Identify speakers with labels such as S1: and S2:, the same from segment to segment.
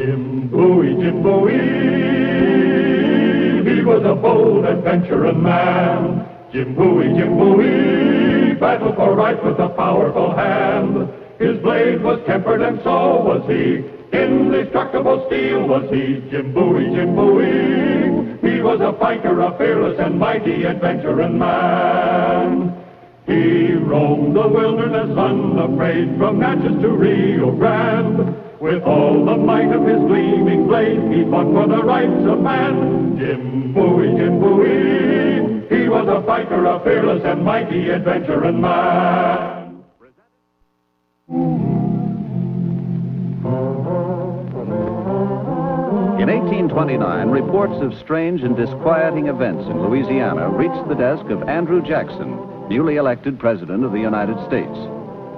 S1: Jim Bowie, he was a bold adventuring man. Jim Bowie, battled for right with a powerful hand. His blade was tempered and so was he. Indestructible steel was he. Jim Bowie, he was a fighter, a fearless and mighty adventuring man. He roamed the wilderness unafraid, from Natchez to Rio Grande. With all the might of his gleaming blade, he fought for the rights of man. Jim Bowie, he was a fighter, a fearless and mighty adventuring man.
S2: In 1829, reports of strange and disquieting events in Louisiana reached the desk of Andrew Jackson, newly elected President of the United States.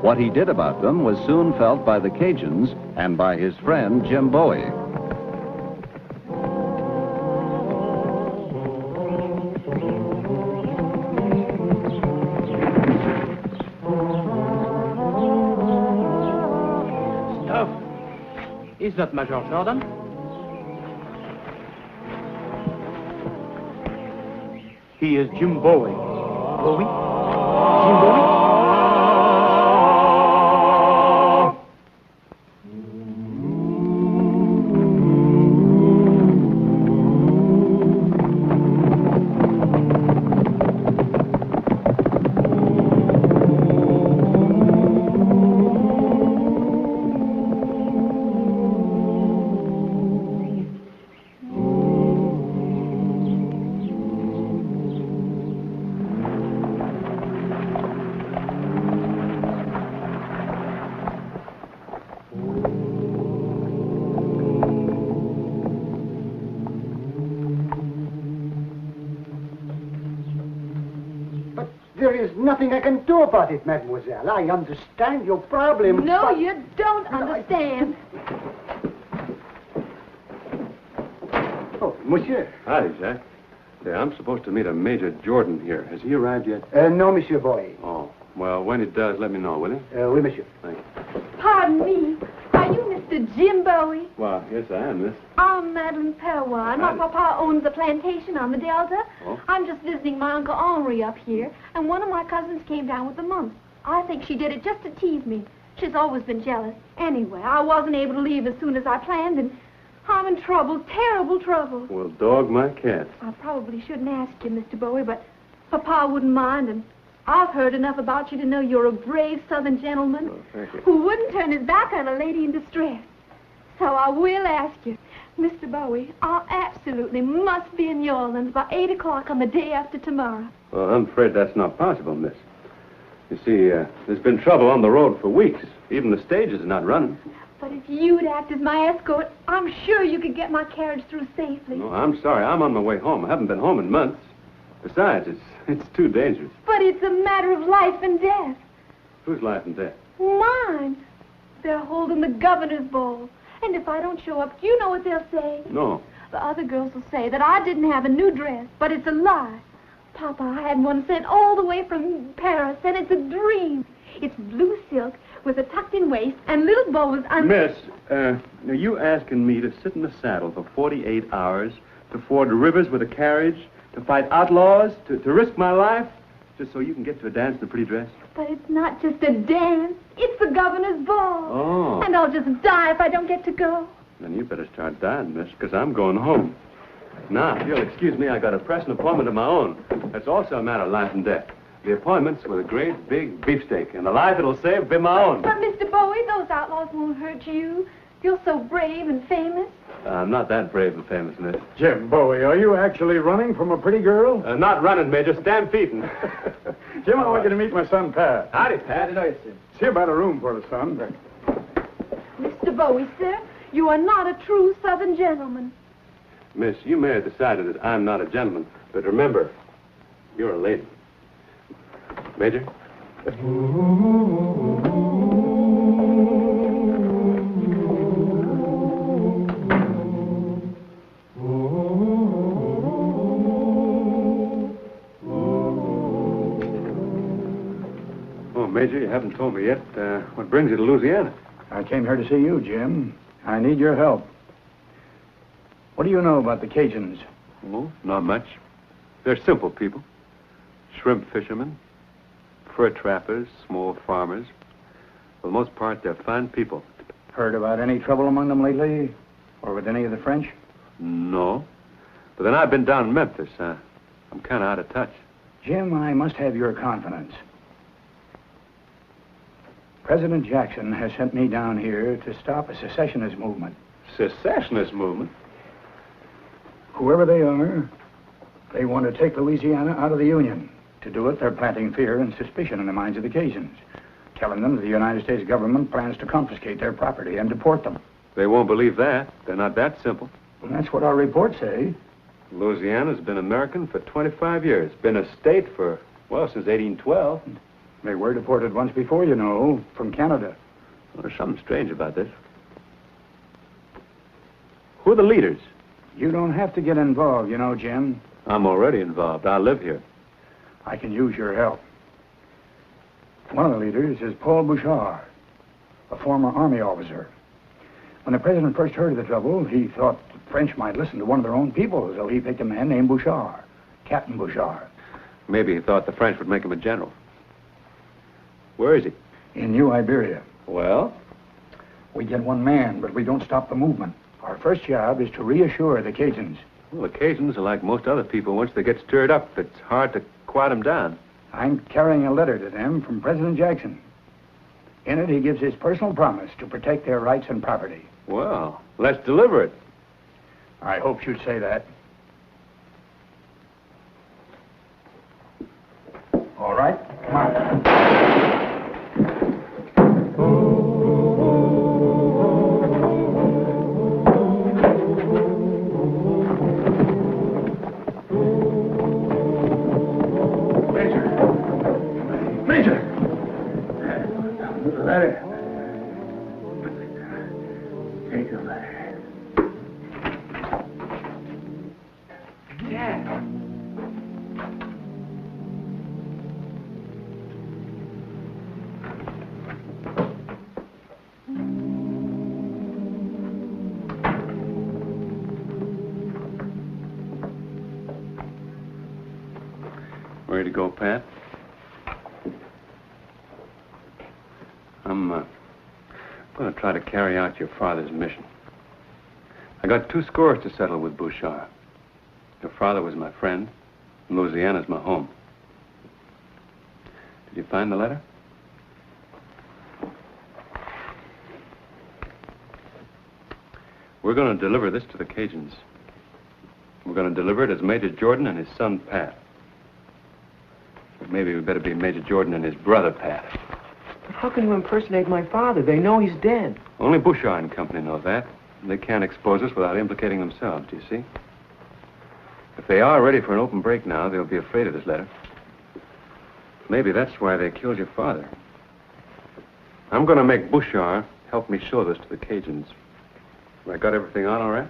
S2: What he did about them was soon felt by the Cajuns and by his friend Jim Bowie.
S3: Stuff. Is that Major Jordan? He is Jim Bowie. Bowie? Jim Bowie?
S4: There is nothing I can do about it, mademoiselle. I understand your problem.
S5: No,
S4: but...
S5: you don't understand.
S4: Oh, monsieur.
S6: Hi, Jack. Say, I'm supposed to meet a Major Jordan here. Has he arrived yet?
S4: No, monsieur Bowie.
S6: Oh, well, when he does, let me know, will you?
S4: Oui, monsieur.
S6: Thank you.
S5: Pardon me. Are you Mr. Jim Bowie?
S6: Well, yes, I am, miss.
S5: I'm Madeline Perwan. My papa owns a plantation on the Delta.
S6: Oh?
S5: I'm just visiting my Uncle Henri up here, and one of my cousins came down with the mumps. I think she did it just to tease me. She's always been jealous. Anyway, I wasn't able to leave as soon as I planned, and I'm in trouble, terrible trouble.
S6: Well, dog my cat.
S5: I probably shouldn't ask you, Mr. Bowie, but Papa wouldn't mind, and I've heard enough about you to know you're a brave Southern gentleman
S6: Thank you.
S5: who wouldn't turn his back on a lady in distress. So I will ask you, Mr. Bowie, I absolutely must be in New Orleans by 8 o'clock on the day after tomorrow.
S6: Well, I'm afraid that's not possible, miss. You see, there's been trouble on the road for weeks. Even the stage is not running.
S5: But if you'd act as my escort, I'm sure you could get my carriage through safely.
S6: No, I'm sorry. I'm on my way home. I haven't been home in months. Besides, it's too dangerous.
S5: But it's a matter of life and death.
S6: Whose life and death?
S5: Mine. They're holding the governor's ball. And if I don't show up, you know what they'll say?
S6: No.
S5: The other girls will say that I didn't have a new dress, but it's a lie. Papa, I had one sent all the way from Paris, and it's a dream. It's blue silk with a tucked-in waist and little bows on...
S6: Miss, are you asking me to sit in the saddle for 48 hours, to ford the rivers with a carriage, to fight outlaws, to risk my life, just so you can get to a dance in a pretty dress?
S5: But it's not just a dance. It's the governor's ball.
S6: Oh.
S5: And I'll just die if I don't get to go.
S6: Then you better start dying, miss, because I'm going home. Now, if you'll excuse me, I got a pressing appointment of my own. That's also a matter of life and death. The appointment's with a great big beefsteak, and the life it'll save will be my own.
S5: But, Mr. Bowie, those outlaws won't hurt you. You're so brave and famous.
S6: I'm not that brave and famous, miss.
S7: Jim Bowie, are you actually running from a pretty girl?
S6: Not running, Major, stampeding.
S7: Jim, I want you to meet my son, Pat.
S6: Howdy, Pat.
S7: See about a room for the son.
S5: Mr. Bowie, sir, you are not a true Southern gentleman.
S6: Miss, you may have decided that I'm not a gentleman, but remember, you're a lady. Major? Oh, Major, you haven't told me yet what brings you to Louisiana.
S7: I came here to see you, Jim. I need your help. What do you know about the Cajuns?
S6: Oh, not much. They're simple people. Shrimp fishermen, fur trappers, small farmers. For the most part, they're fine people.
S7: Heard about any trouble among them lately? Or with any of the French?
S6: No. But then I've been down in Memphis. I'm kind of out of touch.
S7: Jim, I must have your confidence. President Jackson has sent me down here to stop a secessionist movement.
S6: Secessionist movement?
S7: Whoever they are, they want to take Louisiana out of the Union. To do it, they're planting fear and suspicion in the minds of the Cajuns, telling them that the United States government plans to confiscate their property and deport them.
S6: They won't believe that. They're not that simple.
S7: And that's what our reports say.
S6: Louisiana's been American for 25 years. Been a state for, well, since 1812.
S7: They were deported once before, you know, from Canada.
S6: Well, there's something strange about this. Who are the leaders?
S7: You don't have to get involved, you know, Jim.
S6: I'm already involved. I live here.
S7: I can use your help. One of the leaders is Paul Bouchard, a former army officer. When the president first heard of the trouble, he thought the French might listen to one of their own people, so he picked a man named Bouchard, Captain Bouchard.
S6: Maybe he thought the French would make him a general. Where is he?
S7: In New Iberia.
S6: Well?
S7: We get one man, but we don't stop the movement. Our first job is to reassure the Cajuns.
S6: Well, the Cajuns are like most other people. Once they get stirred up, it's hard to quiet them down.
S7: I'm carrying a letter to them from President Jackson. In it, he gives his personal promise to protect their rights and property.
S6: Well, let's deliver it.
S7: I hoped you'd say that. All right, come on.
S6: Ready to go, Pat? I'm going to try to carry out your father's mission. I got 2 scores to settle with Bouchard. Your father was my friend, and Louisiana's my home. Did you find the letter? We're going to deliver this to the Cajuns. We're going to deliver it as Major Jordan and his son, Pat. Maybe we better be Major Jordan and his brother, Pat.
S3: But how can you impersonate my father? They know he's dead.
S6: Only Bouchard and company know that. They can't expose us without implicating themselves, do you see? If they are ready for an open break now, they'll be afraid of this letter. Maybe that's why they killed your father. I'm going to make Bouchard help me show this to the Cajuns. Have I got everything on all right?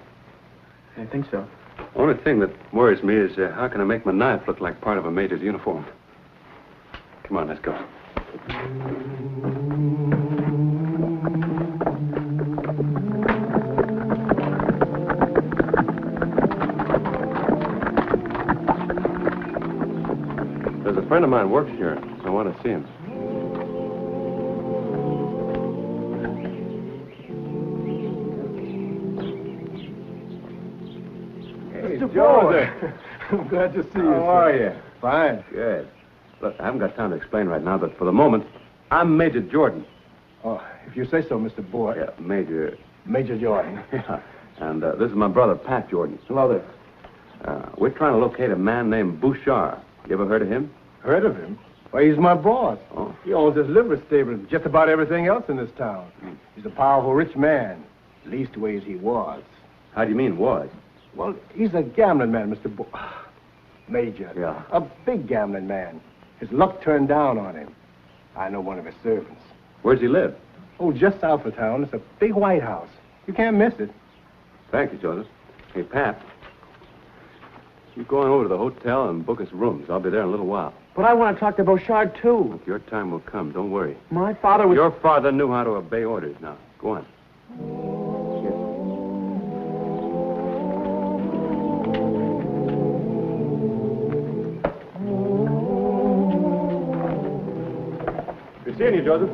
S3: I think so.
S6: The only thing that worries me is how can I make my knife look like part of a major's uniform? Come on, let's go. There's a friend of mine works here. I want to see him.
S8: Hey, Joe. I'm glad to see you.
S6: How are you?
S8: Fine.
S6: Good. Look, I haven't got time to explain right now, but for the moment, I'm Major Jordan.
S8: Oh, if you say so, Mr. Boyd.
S6: Yeah, Major.
S8: Major Jordan.
S6: Yeah. And this is my brother, Pat Jordan.
S8: Hello there.
S6: We're trying to locate a man named Bouchard. You ever heard of him?
S8: Heard of him? Why, he's my boss.
S6: Oh.
S8: He owns this livery stable and just about everything else in this town. He's a powerful, rich man. Leastways he was.
S6: How do you mean, was?
S8: Well, he's a gambling man, Mr. Major.
S6: Yeah.
S8: A big gambling man. His luck turned down on him. I know one of his servants.
S6: Where's he live?
S8: Oh, just south of town. It's a big white house. You can't miss it.
S6: Thank you, Joseph. Hey, Pat. You go on over to the hotel and book us rooms. I'll be there in a little while.
S3: But I want to talk to Bouchard, too.
S6: Look, your time will come. Don't worry.
S3: My father was...
S6: Your father knew how to obey orders. Now, go on. you, Joseph.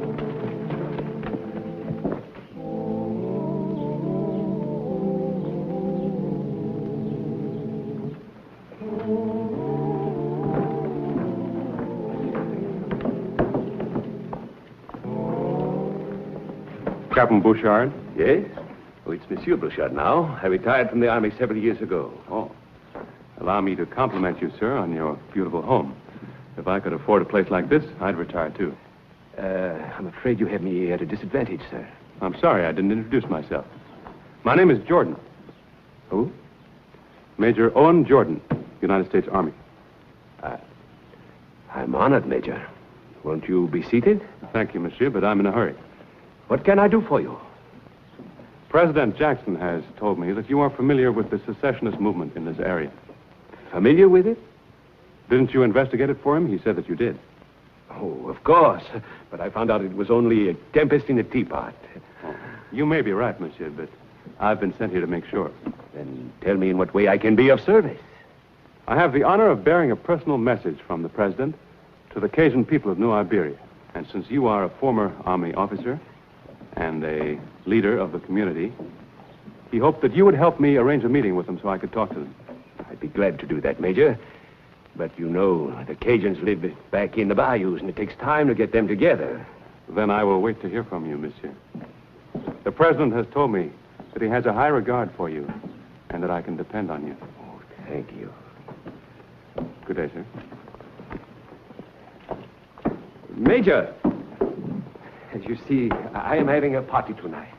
S6: Captain Bouchard?
S9: Yes? Oh, it's Monsieur Bouchard now. I retired from the army several years ago.
S6: Oh. Allow me to compliment you, sir, on your beautiful home. If I could afford a place like this, I'd retire, too.
S9: I'm afraid you have me at a disadvantage, sir.
S6: I'm sorry I didn't introduce myself. My name is Jordan.
S9: Who?
S6: Major Owen Jordan, United States Army.
S9: I'm honored, Major. Won't you be seated?
S6: Thank you, monsieur, but I'm in a hurry.
S9: What can I do for you?
S6: President Jackson has told me that you are familiar with the secessionist movement in this area.
S9: Familiar with it?
S6: Didn't you investigate it for him? He said that you did.
S9: Oh, of course. But I found out it was only a tempest in a teapot.
S6: You may be right, monsieur, but I've been sent here to make sure.
S9: Then tell me in what way I can be of service.
S6: I have the honor of bearing a personal message from the president to the Cajun people of New Iberia. And since you are a former Army officer and a leader of the community, he hoped that you would help me arrange a meeting with them so I could talk to them.
S9: I'd be glad to do that, Major. But you know, the Cajuns live back in the bayous, and it takes time to get them together.
S6: Then I will wait to hear from you, monsieur. The president has told me that he has a high regard for you and that I can depend on you.
S9: Oh, thank you.
S6: Good day, sir.
S9: Major, as you see, I am having a party tonight,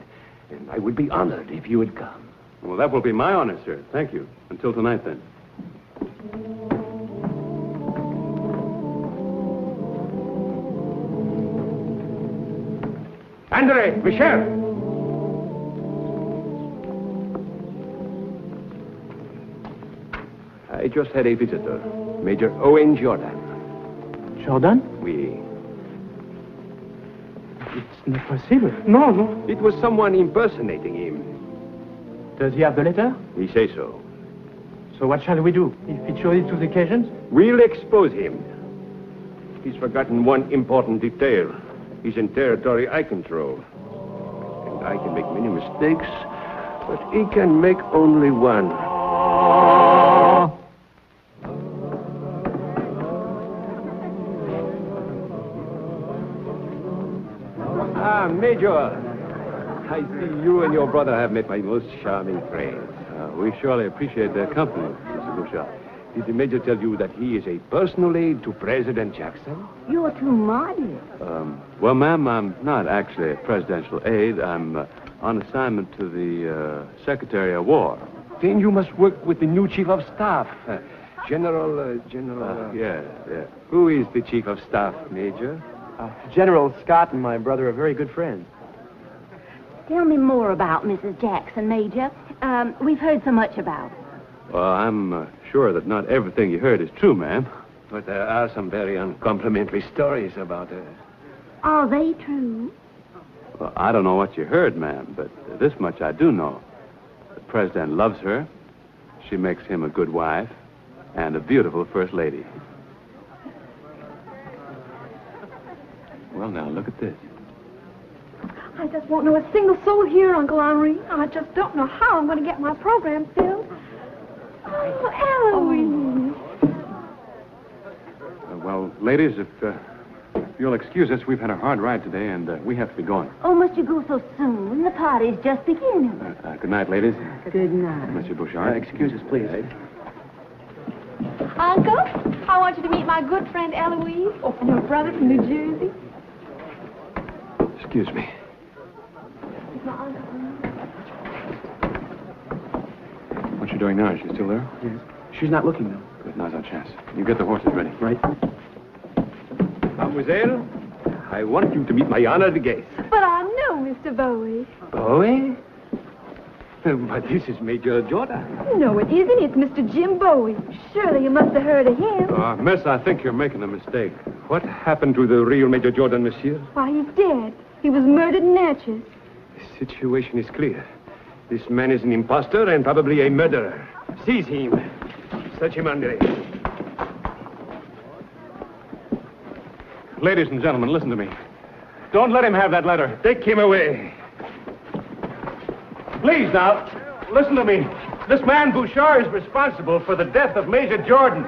S9: and I would be honored if you would come.
S6: Well, that will be my honor, sir. Thank you. Until tonight, then.
S9: Andre, Michel! I just had a visitor, Major Owen Jordan.
S3: Jordan?
S9: Oui.
S3: It's not possible.
S9: No, no. It was someone impersonating him.
S3: Does he have the letter?
S9: He says so.
S3: So what shall we do? If he shows it to the Cajuns?
S9: We'll expose him. He's forgotten one important detail. He's in territory I control. And I can make many mistakes, but he can make only one. Ah, Major. I see you and your brother have met my most charming friends.
S6: We surely appreciate their company, Mr. Bouchard.
S9: Did the Major tell you that he is a personal aide to President Jackson?
S10: You're too modest.
S6: Well, ma'am, I'm not actually a presidential aide. I'm on assignment to the Secretary of War.
S9: Then you must work with the new Chief of Staff, General...
S6: Yes.
S9: Who is the Chief of Staff, Major?
S3: General Scott and my brother are very good friends.
S10: Tell me more about Mrs. Jackson, Major. We've heard so much about her.
S6: Well, I'm sure that not everything you heard is true, ma'am.
S9: But there are some very uncomplimentary stories about her.
S10: Are they true?
S6: Well, I don't know what you heard, ma'am, but this much I do know. The president loves her. She makes him a good wife and a beautiful first lady. Well, now, look at this.
S5: I just won't know a single soul here, Uncle Henri. I just don't know how I'm going to get my program filled. Oh, Eloise.
S6: Well, ladies, if you'll excuse us, we've had a hard ride today, and we have to be going.
S10: Oh, must you go so soon? The party's just beginning.
S6: Good night, ladies.
S10: Good night.
S6: Monsieur Bouchard.
S3: Excuse us, please.
S5: Uncle, I want you to meet my good friend Eloise and her brother from New Jersey.
S9: Excuse me.
S5: It's my uncle.
S6: What you doing now? Is she still there?
S3: Yes. She's not looking, though.
S6: Good, now's our chance. You get the horses ready.
S3: Right.
S9: Mademoiselle, I want you to meet my honored guest.
S5: But I know Mr. Bowie.
S9: Bowie? But this is Major Jordan.
S5: No, it isn't. It's Mr. Jim Bowie. Surely you must have heard of him.
S6: Miss, I think you're making a mistake.
S9: What happened to the real Major Jordan, monsieur?
S5: Why, he's dead. He was murdered in Natchez.
S9: The situation is clear. This man is an imposter and probably a murderer. Seize him. Search him, Andre.
S6: Ladies and gentlemen, listen to me.
S8: Don't let him have that letter. Take him away. Please, now, listen to me. This man Bouchard is responsible for the death of Major Jordan.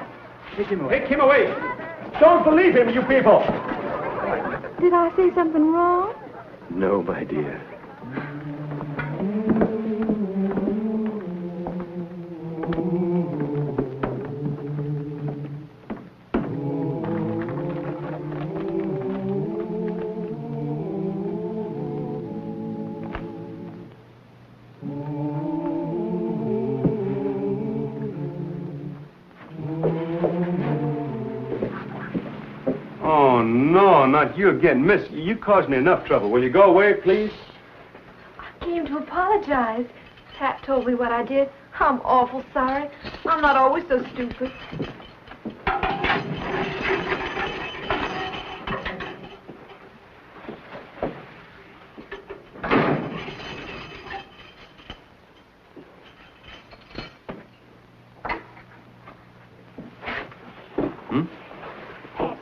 S8: Take him away. Take him away. Don't believe him, you people.
S5: Did I say something wrong?
S6: No, my dear. Oh, no, not you again. Miss, you caused me enough trouble. Will you go away, please?
S5: I came to apologize. Pat told me what I did. I'm awful sorry. I'm not always so stupid.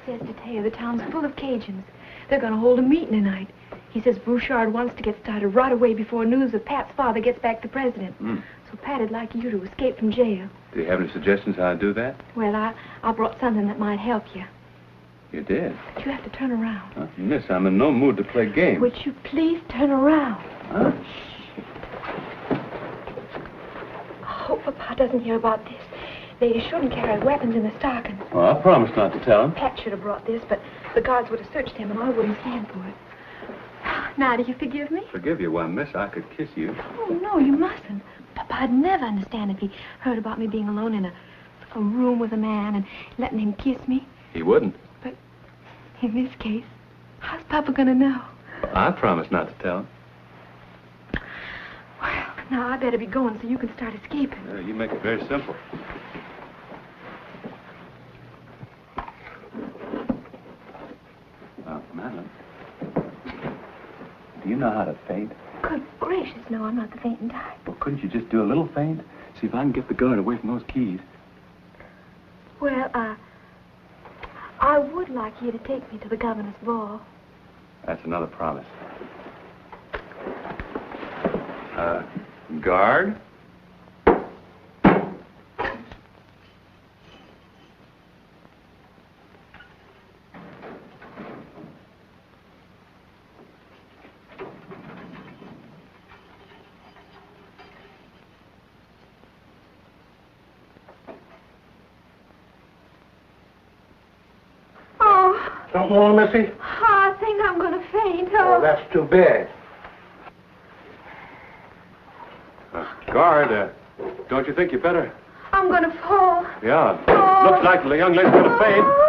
S5: Says to tell you the town's full of Cajuns. They're going to hold a meeting tonight. He says Bouchard wants to get started right away before news of Pat's father gets back to president. So Pat'd like you to escape from jail.
S6: Do you have any suggestions how to do that?
S5: Well, I brought something that might help you.
S6: You did?
S5: But you have to turn around.
S6: Huh? Miss, I'm in no mood to play games.
S5: Would you please turn around?
S6: Huh?
S5: I hope Papa doesn't hear about this. Ladies shouldn't carry weapons in the stockings.
S6: Well, I promise not to tell him.
S5: Pat should have brought this, but the guards would have searched him, and I wouldn't stand for it. Now, do you forgive me?
S6: Forgive you? Why, miss, I could kiss you.
S5: Oh, no, you mustn't. Papa'd never understand if he heard about me being alone in a room with a man and letting him kiss me.
S6: He wouldn't.
S5: But in this case, how's Papa gonna know?
S6: I promise not to tell him.
S5: Well, now I better be going so you can start escaping.
S6: You make it very simple. Madam, do you know how to faint?
S5: Good gracious, no, I'm not the fainting type.
S6: Well, couldn't you just do a little faint? See if I can get the guard away from those keys.
S5: Well, I would like you to take me to the governor's ball.
S6: That's another promise. Guard?
S4: Something wrong, Missy?
S5: I think I'm going to faint.
S4: Oh, that's too bad.
S6: Guard, don't you think you better?
S5: I'm going to fall.
S6: Yeah. Oh. Looks like the young lady's going to faint.
S5: Oh.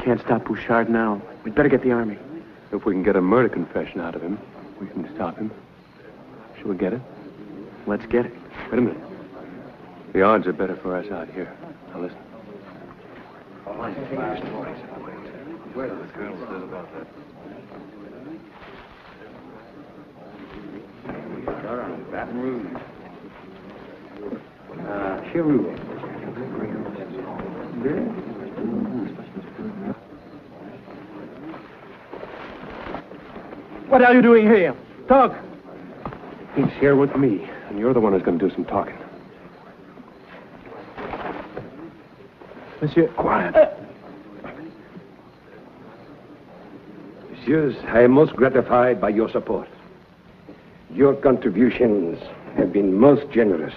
S3: Can't stop Bouchard now. We'd better get the army.
S6: If we can get a murder confession out of him, we can stop him. Should we get it?
S3: Let's get it.
S6: Wait a minute. The odds are better for us out here. Now listen. Where the girl said about that?
S3: Baton Rouge. Cheru.
S8: What are you doing here? Talk.
S6: He's here with me, and you're the one who's going to do some talking.
S8: Monsieur.
S6: Quiet.
S9: Messieurs, I am most gratified by your support. Your contributions have been most generous.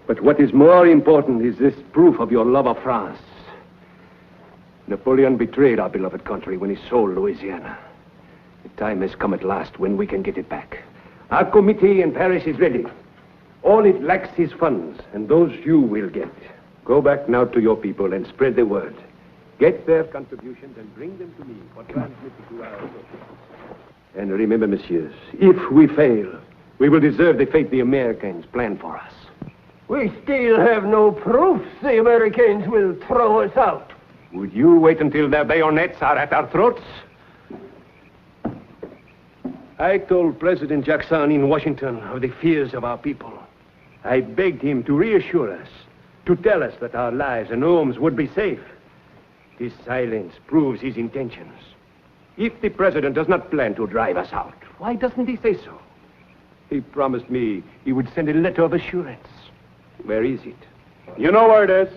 S9: But what is more important is this proof of your love of France. Napoleon betrayed our beloved country when he sold Louisiana. The time has come at last when we can get it back. Our committee in Paris is ready. All it lacks is funds, and those you will get. Go back now to your people and spread the word. Get their contributions and bring them to me for transmitting to our associates. And remember, messieurs, if we fail, we will deserve the fate the Americans plan for us.
S11: We still have no proof the Americans will throw us out.
S6: Would you wait until their bayonets are at our throats? I told President Jackson in Washington of the fears of our people. I begged him to reassure us, to tell us that our lives and homes would be safe. His silence proves his intentions. If the president does not plan to drive us out, why doesn't he say so? He promised me he would send a letter of assurance. Where is it?
S8: You know where it is.